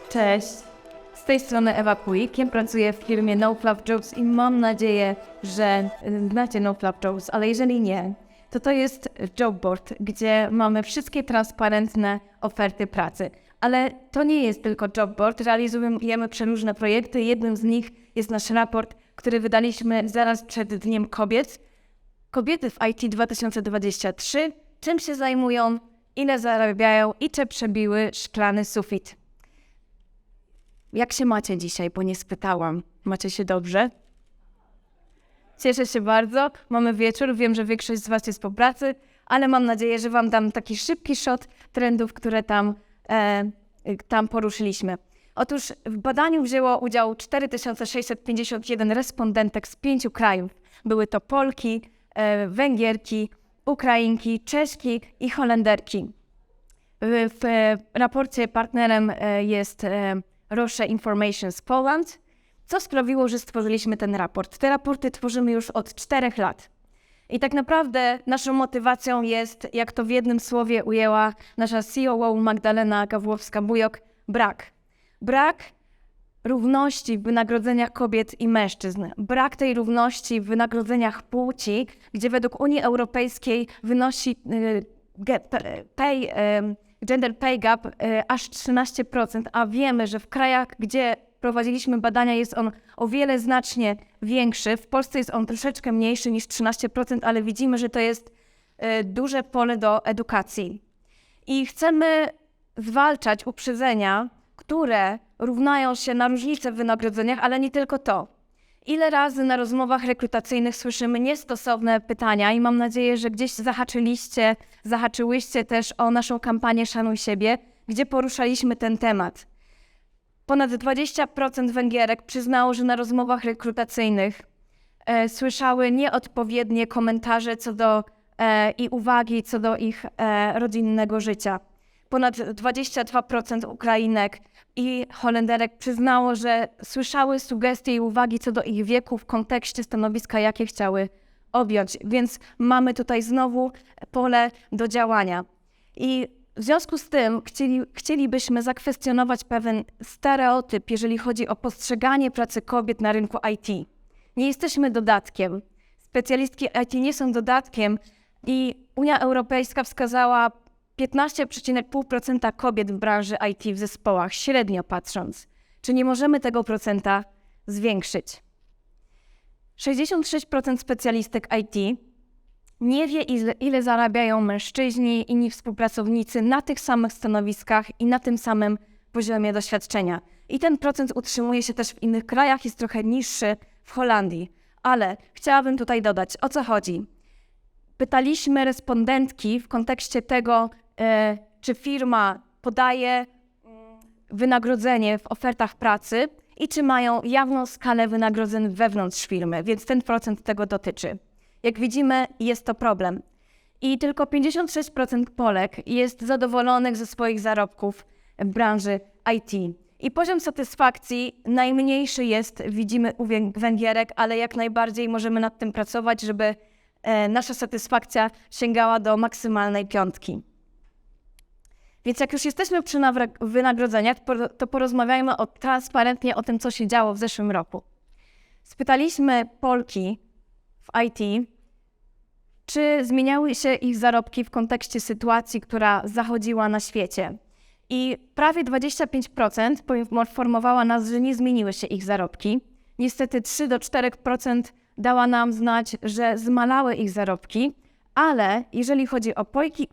Cześć, z tej strony Ewa Puik, pracuję w firmie No Fluff Jobs i mam nadzieję, że znacie No Fluff Jobs, ale jeżeli nie, to jest job board, gdzie mamy wszystkie transparentne oferty pracy. Ale to nie jest tylko job board, realizujemy przeróżne projekty. Jednym z nich jest nasz raport, który wydaliśmy zaraz przed Dniem Kobiet. Kobiety w IT 2023, czym się zajmują, ile zarabiają i czy przebiły szklany sufit. Jak się macie dzisiaj, bo nie spytałam. Macie się dobrze? Cieszę się bardzo. Mamy wieczór, wiem, że większość z Was jest po pracy, ale mam nadzieję, że Wam dam taki szybki shot trendów, które tam poruszyliśmy. Otóż w badaniu wzięło udział 4651 respondentek z 5 krajów. Były to Polki, Węgierki, Ukrainki, Czeszki i Holenderki. W raporcie partnerem jest Roche Information z Poland, co sprawiło, że stworzyliśmy ten raport. Te raporty tworzymy już od 4 lat. I tak naprawdę naszą motywacją jest, jak to w jednym słowie ujęła nasza COO Magdalena Gawłowska-Bujok, brak. Brak równości w wynagrodzeniach kobiet i mężczyzn. Brak tej równości w wynagrodzeniach płci, gdzie według Unii Europejskiej wynosi gender pay gap aż 13%, a wiemy, że w krajach, gdzie prowadziliśmy badania, jest on o wiele znacznie większy. W Polsce jest on troszeczkę mniejszy niż 13%, ale widzimy, że to jest duże pole do edukacji. I chcemy zwalczać uprzedzenia, które równają się na różnice w wynagrodzeniach, ale nie tylko to. Ile razy na rozmowach rekrutacyjnych słyszymy niestosowne pytania i mam nadzieję, że gdzieś zahaczyłyście też o naszą kampanię Szanuj siebie, gdzie poruszaliśmy ten temat. Ponad 20% Węgierek przyznało, że na rozmowach rekrutacyjnych słyszały nieodpowiednie komentarze i uwagi co do ich rodzinnego życia. Ponad 22% Ukrainek i Holenderek przyznało, że słyszały sugestie i uwagi co do ich wieku w kontekście stanowiska, jakie chciały objąć. Więc mamy tutaj znowu pole do działania. I w związku z tym chcielibyśmy zakwestionować pewien stereotyp, jeżeli chodzi o postrzeganie pracy kobiet na rynku IT. Nie jesteśmy dodatkiem. Specjalistki IT nie są dodatkiem i Unia Europejska wskazała 15,5% kobiet w branży IT w zespołach, średnio patrząc. Czy nie możemy tego procenta zwiększyć? 66% specjalistek IT nie wie, ile zarabiają mężczyźni i inni współpracownicy na tych samych stanowiskach i na tym samym poziomie doświadczenia. I ten procent utrzymuje się też w innych krajach, jest trochę niższy w Holandii. Ale chciałabym tutaj dodać, o co chodzi. Pytaliśmy respondentki w kontekście tego, czy firma podaje wynagrodzenie w ofertach pracy i czy mają jawną skalę wynagrodzeń wewnątrz firmy, więc ten procent tego dotyczy. Jak widzimy, jest to problem. I tylko 56% Polek jest zadowolonych ze swoich zarobków w branży IT. I poziom satysfakcji najmniejszy jest, widzimy u Węgierek, ale jak najbardziej możemy nad tym pracować, żeby nasza satysfakcja sięgała do maksymalnej 5. Więc jak już jesteśmy przy wynagrodzeniach, to porozmawiajmy transparentnie o tym, co się działo w zeszłym roku. Spytaliśmy Polki w IT, czy zmieniały się ich zarobki w kontekście sytuacji, która zachodziła na świecie. I prawie 25% poinformowała nas, że nie zmieniły się ich zarobki. Niestety 3-4% dała nam znać, że zmalały ich zarobki, ale jeżeli chodzi o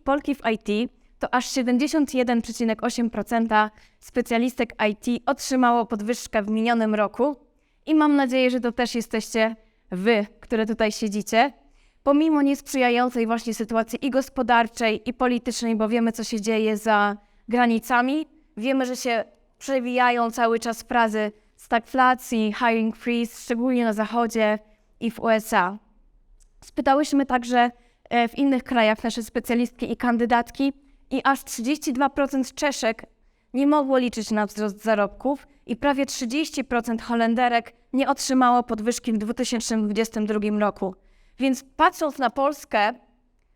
Polki w IT, to aż 71,8% specjalistek IT otrzymało podwyżkę w minionym roku i mam nadzieję, że to też jesteście wy, które tutaj siedzicie, pomimo niesprzyjającej właśnie sytuacji i gospodarczej, i politycznej, bo wiemy, co się dzieje za granicami. Wiemy, że się przewijają cały czas frazy stagflacji, hiring freeze, szczególnie na Zachodzie i w USA. Spytałyśmy także w innych krajach nasze specjalistki i kandydatki i aż 32% Czeszek nie mogło liczyć na wzrost zarobków i prawie 30% Holenderek nie otrzymało podwyżki w 2022 roku. Więc patrząc na Polskę,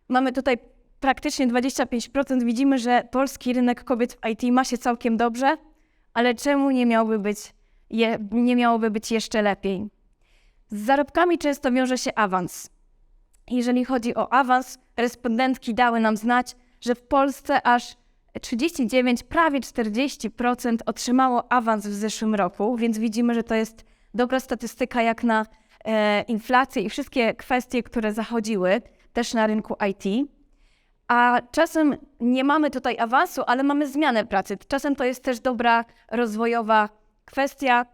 Mamy tutaj praktycznie 25%. Widzimy, że polski rynek kobiet w IT ma się całkiem dobrze, ale czemu nie miałoby być jeszcze lepiej? Z zarobkami często wiąże się awans. Jeżeli chodzi o awans, respondentki dały nam znać, że w Polsce aż 39, prawie 40% otrzymało awans w zeszłym roku, więc widzimy, że to jest dobra statystyka jak na inflację i wszystkie kwestie, które zachodziły też na rynku IT. A czasem nie mamy tutaj awansu, ale mamy zmianę pracy. Czasem to jest też dobra rozwojowa kwestia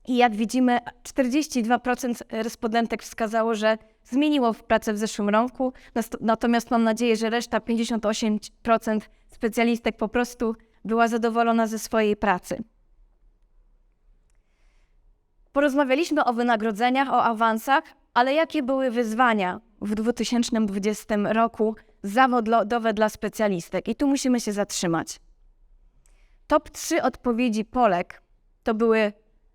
i jak widzimy 42% respondentek wskazało, że zmieniło pracę w zeszłym roku, natomiast mam nadzieję, że reszta 58% specjalistek po prostu była zadowolona ze swojej pracy. Porozmawialiśmy o wynagrodzeniach, o awansach, ale jakie były wyzwania w 2020 roku zawodowe dla specjalistek? I tu musimy się zatrzymać. Top 3 odpowiedzi Polek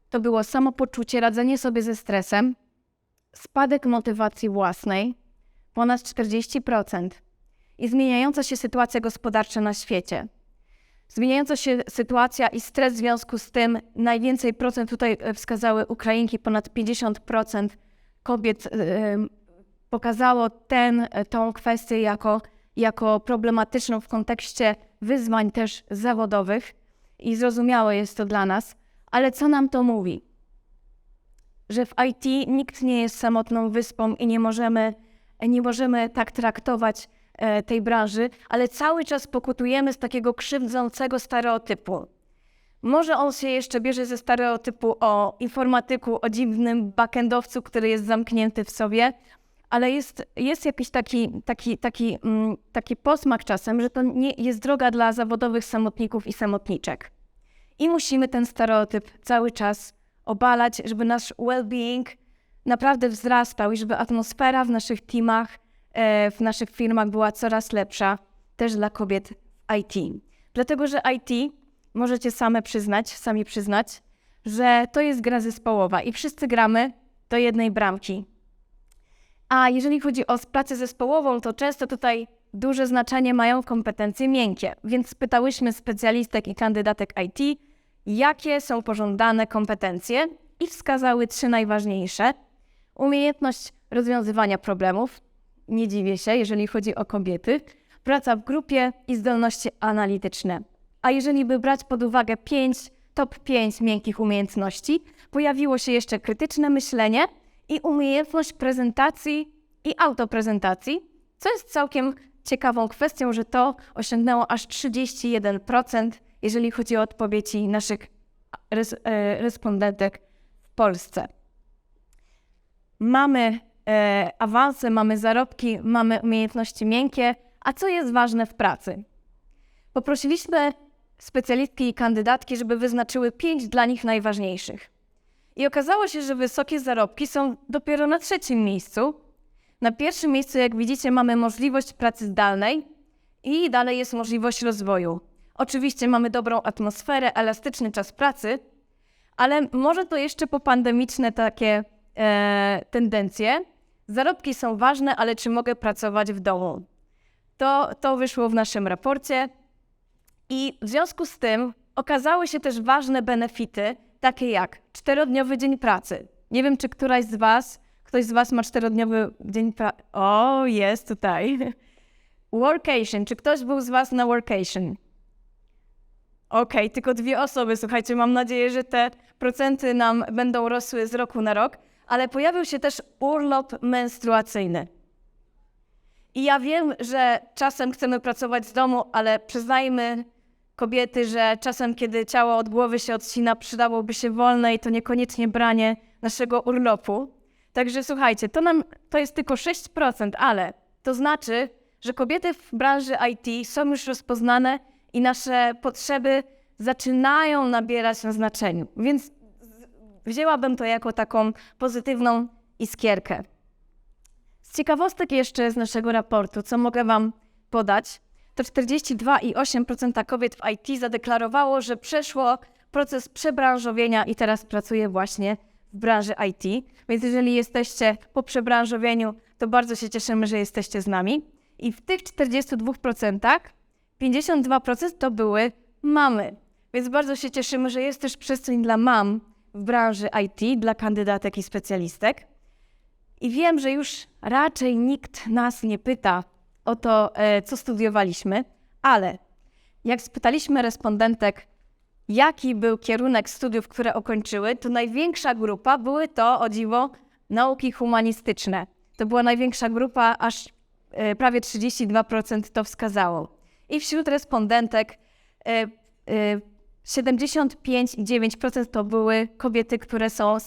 to było samopoczucie, radzenie sobie ze stresem, spadek motywacji własnej, ponad 40% i zmieniająca się sytuacja gospodarcza na świecie. Zmieniająca się sytuacja i stres w związku z tym, najwięcej procent tutaj wskazały Ukrainki, ponad 50% kobiet pokazało tą kwestię jako problematyczną w kontekście wyzwań też zawodowych i zrozumiałe jest to dla nas, ale co nam to mówi? Że w IT nikt nie jest samotną wyspą i nie możemy tak traktować tej branży, ale cały czas pokutujemy z takiego krzywdzącego stereotypu. Może on się jeszcze bierze ze stereotypu o informatyku, o dziwnym backendowcu, który jest zamknięty w sobie, ale jest jakiś taki posmak czasem, że to nie jest droga dla zawodowych samotników i samotniczek. I musimy ten stereotyp cały czas obalać, żeby nasz well-being naprawdę wzrastał i żeby atmosfera w naszych teamach, w naszych firmach była coraz lepsza, też dla kobiet w IT. Dlatego, że IT, możecie sami przyznać, że to jest gra zespołowa i wszyscy gramy do jednej bramki. A jeżeli chodzi o pracę zespołową, to często tutaj duże znaczenie mają kompetencje miękkie, więc spytałyśmy specjalistek i kandydatek IT, jakie są pożądane kompetencje i wskazały 3 najważniejsze. Umiejętność rozwiązywania problemów, nie dziwię się, jeżeli chodzi o kobiety, praca w grupie i zdolności analityczne. A jeżeli by brać pod uwagę top 5 miękkich umiejętności, pojawiło się jeszcze krytyczne myślenie i umiejętność prezentacji i autoprezentacji, co jest całkiem ciekawą kwestią, że to osiągnęło aż 31%, jeżeli chodzi o odpowiedzi naszych respondentek w Polsce. Mamy awanse, mamy zarobki, mamy umiejętności miękkie, a co jest ważne w pracy? Poprosiliśmy specjalistki i kandydatki, żeby wyznaczyły 5 dla nich najważniejszych. I okazało się, że wysokie zarobki są dopiero na 3. miejscu. Na 1. miejscu, jak widzicie, mamy możliwość pracy zdalnej i dalej jest możliwość rozwoju. Oczywiście mamy dobrą atmosferę, elastyczny czas pracy, ale może to jeszcze popandemiczne takie tendencje. Zarobki są ważne, ale czy mogę pracować w domu? To wyszło w naszym raporcie i w związku z tym okazały się też ważne benefity, takie jak 4-dniowy dzień pracy. Nie wiem, czy ktoś z Was ma 4-dniowy dzień pracy. O, jest tutaj. Workation. Czy ktoś był z Was na workation? Okej, tylko 2 osoby. Słuchajcie, mam nadzieję, że te procenty nam będą rosły z roku na rok, ale pojawił się też urlop menstruacyjny. I ja wiem, że czasem chcemy pracować z domu, ale przyznajmy, kobiety, że czasem, kiedy ciało od głowy się odcina, przydałoby się wolne i to niekoniecznie branie naszego urlopu. Także słuchajcie, to jest tylko 6%, ale to znaczy, że kobiety w branży IT są już rozpoznane i nasze potrzeby zaczynają nabierać na znaczeniu. Więc wzięłabym to jako taką pozytywną iskierkę. Z ciekawostek jeszcze z naszego raportu, co mogę Wam podać, to 42,8% kobiet w IT zadeklarowało, że przeszło proces przebranżowienia i teraz pracuje właśnie w branży IT. Więc jeżeli jesteście po przebranżowieniu, to bardzo się cieszymy, że jesteście z nami. I w tych 42% 52% to były mamy. Więc bardzo się cieszymy, że jest też przestrzeń dla mam w branży IT, dla kandydatek i specjalistek. I wiem, że już raczej nikt nas nie pyta o to, co studiowaliśmy, ale jak spytaliśmy respondentek, jaki był kierunek studiów, które ukończyły, to największa grupa były to, o dziwo, nauki humanistyczne. To była największa grupa, aż prawie 32% to wskazało. I wśród respondentek 75,9% to były kobiety, które są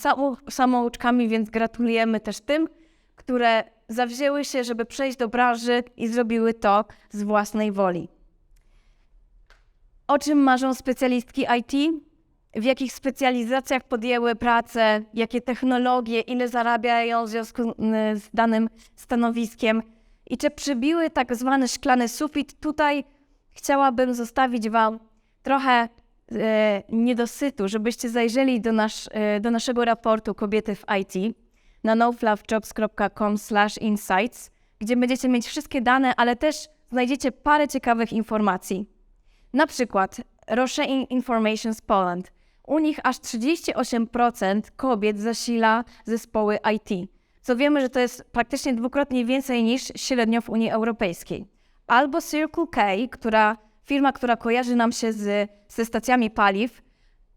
samouczkami, więc gratulujemy też tym, które zawzięły się, żeby przejść do branży i zrobiły to z własnej woli. O czym marzą specjalistki IT? W jakich specjalizacjach podjęły pracę? Jakie technologie? Ile zarabiają w związku z danym stanowiskiem? I czy przybiły tak zwany szklany sufit? Tutaj chciałabym zostawić Wam trochę niedosytu, żebyście zajrzeli do naszego raportu Kobiety w IT na nofluffjobs.com/insights, gdzie będziecie mieć wszystkie dane, ale też znajdziecie parę ciekawych informacji. Na przykład Roche Information z Poland. U nich aż 38% kobiet zasila zespoły IT, co wiemy, że to jest praktycznie dwukrotnie więcej niż średnio w Unii Europejskiej. Albo Circle K, firma, która kojarzy nam się ze stacjami paliw,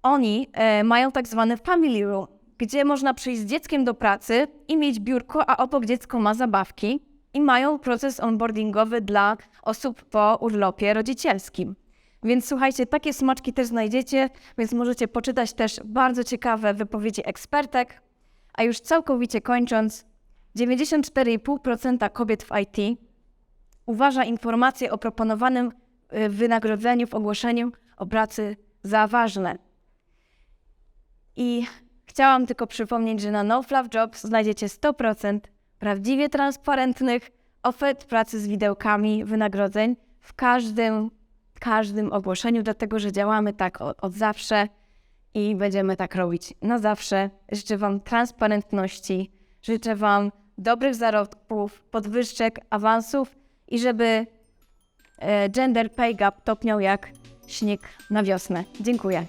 oni mają tak zwany family room, gdzie można przyjść z dzieckiem do pracy i mieć biurko, a obok dziecko ma zabawki i mają proces onboardingowy dla osób po urlopie rodzicielskim. Więc słuchajcie, takie smaczki też znajdziecie, więc możecie poczytać też bardzo ciekawe wypowiedzi ekspertek. A już całkowicie kończąc, 94,5% kobiet w IT uważa informacje o proponowanym wynagrodzeniu w ogłoszeniu o pracy za ważne. I chciałam tylko przypomnieć, że na No Fluff Jobs znajdziecie 100% prawdziwie transparentnych ofert pracy z widełkami wynagrodzeń w każdym ogłoszeniu, dlatego że działamy tak od zawsze i będziemy tak robić na zawsze. Życzę Wam transparentności, życzę Wam dobrych zarobków, podwyżek, awansów i żeby gender pay gap topniał jak śnieg na wiosnę. Dziękuję.